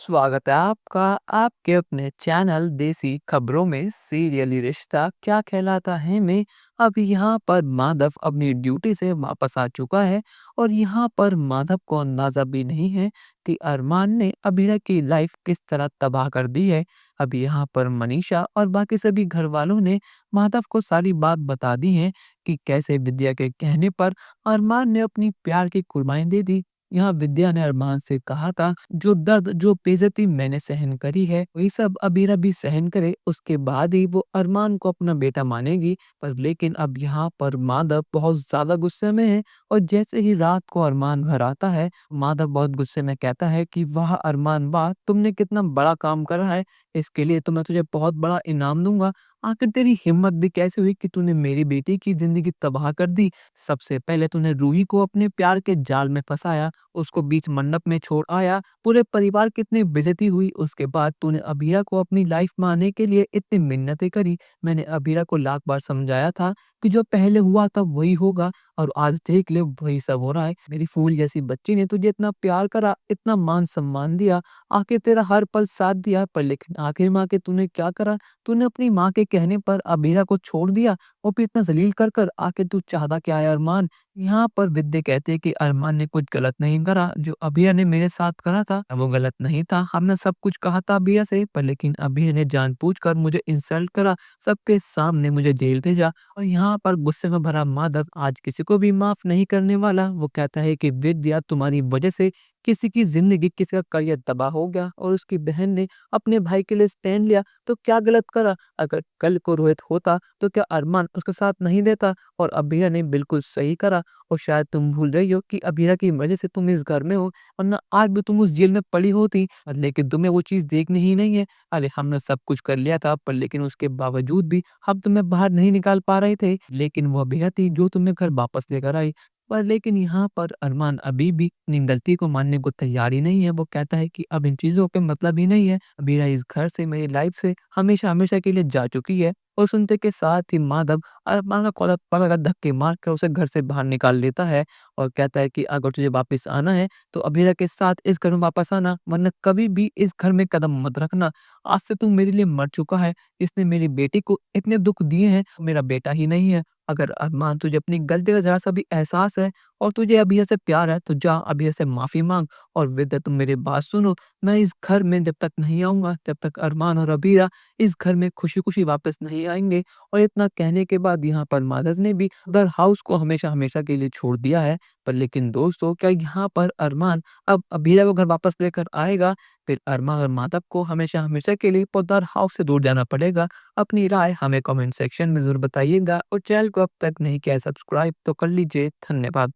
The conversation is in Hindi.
स्वागत है आपका आपके अपने चैनल देसी खबरों में सीरियली रिश्ता क्या कहलाता है में। अब यहाँ पर माधव अपनी ड्यूटी से वापस आ चुका है और यहाँ पर माधव को अंदाजा भी नहीं है कि अरमान ने अभीरा की लाइफ किस तरह तबाह कर दी है। अब यहाँ पर मनीषा और बाकी सभी घर वालों ने माधव को सारी बात बता दी है कि कैसे विद्या के कहने पर अरमान ने अपनी प्यार की कुर्बानी दे दी। यहाँ विद्या ने अरमान से कहा था, जो दर्द जो बेइज्जती मैंने सहन करी है वही सब अबीरा भी सहन करे, उसके बाद ही वो अरमान को अपना बेटा मानेगी। पर लेकिन अब यहाँ पर माधव बहुत ज्यादा गुस्से में है और जैसे ही रात को अरमान घर आता है, माधव बहुत गुस्से में कहता है कि वाह अरमान वाह, तुमने कितना बड़ा काम करा है, इसके लिए तो मैं तुझे बहुत बड़ा इनाम दूंगा। आखिर तेरी हिम्मत भी कैसे हुई कि तूने मेरी बेटी की जिंदगी तबाह कर दी। सबसे पहले तूने रूही को अपने प्यार के जाल में फंसाया, उसको बीच मंडप में छोड़ आया, पूरे परिवार की इतनी बेइज्जती हुई, उसके बाद तूने अबीरा को अपनी लाइफ में आने के लिए इतनी मिन्नतें करी। मैंने अबीरा को लाख बार समझाया था कि जो पहले हुआ था वही होगा और आज देख ले वही सब हो रहा है। मेरी फूल जैसी बच्ची ने तुझे इतना प्यार करा, इतना मान सम्मान दिया, आखिर तेरा हर पल साथ दिया, पर लेकिन आखिर में आके तूने क्या करा? तूने अपनी माँ के कहने पर अबीरा को छोड़ दिया और फिर इतना जलील कर कर आखिर तू चाहता क्या है अरमान? यहाँ पर विद्या कहते हैं कि अरमान ने कुछ गलत नहीं करा, जो अभिया ने मेरे साथ करा था वो गलत नहीं था। हमने सब कुछ कहा था अभिया से, पर लेकिन अभिया ने जानबूझकर मुझे इंसल्ट करा, सबके सामने मुझे जेल भेजा। और यहाँ पर गुस्से में भरा माधव आज किसी को भी माफ नहीं करने वाला। वो कहता है कि विद्या तुम्हारी वजह से किसी की जिंदगी, किसी का करियर तबाह हो गया और उसकी बहन ने अपने भाई के लिए स्टैंड लिया, तो क्या गलत करा? अगर कल को रोहित होता तो क्या अरमान उसके साथ नहीं देता? और अभीरा ने बिल्कुल सही करा। और शायद तुम भूल रही हो कि अभीरा की वजह से तुम इस घर में हो, वरना आज भी तुम उस जेल में पड़ी होती, और लेकिन तुम्हें वो चीज देखनी ही नहीं है। अरे हमने सब कुछ कर लिया था, पर लेकिन उसके बावजूद भी हम तुम्हें बाहर नहीं निकाल पा रहे थे, लेकिन वो अभीरा थी जो तुम्हें घर वापस लेकर आई। पर लेकिन यहाँ पर अरमान अभी भी अपनी गलती को मानने को तैयार ही नहीं है। वो कहता है कि अब इन चीजों पे मतलब ही नहीं है, अभीरा इस घर से, मेरी लाइफ से हमेशा हमेशा के लिए जा चुकी है। और सुनते के साथ ही माधव अरमान का कॉलर पकड़ धक्के मार कर उसे घर से बाहर निकाल देता है और कहता है कि अगर तुझे वापस आना है तो अभीरा के साथ इस घर में वापस आना, वरना कभी भी इस घर में कदम मत रखना। आज से तू मेरे लिए मर चुका है, इसने मेरी बेटी को इतने दुख दिए हैं, मेरा बेटा ही नहीं है। अगर अरमान तुझे अपनी गलती का जरा सा भी एहसास है और तुझे अभी से प्यार है, तो जा अभी से माफी मांग। और विद्या तुम मेरी बात सुनो, मैं इस घर में जब तक नहीं आऊंगा तब तक अरमान और अबीरा इस घर में खुशी-खुशी वापस नहीं आएँगे। और इतना कहने के बाद यहाँ पर माधव ने भी उधर हाउस को हमेशा-हमेशा के लिए छोड़ दिया है। पर लेकिन दोस्तों, क्या यहाँ पर अरमान अब अबीरा को घर वापस लेकर आएगा? फिर अरमान और माधव को हमेशा-हमेशा के लिए पोद्दार हाउस से दूर जाना पड़ेगा? अपनी राय हमें कमेंट सेक्शन में ज़रूर बताइएगा और चैनल को अब तक नहीं किया है सब्सक्राइब तो कर लीजिए। धन्यवाद।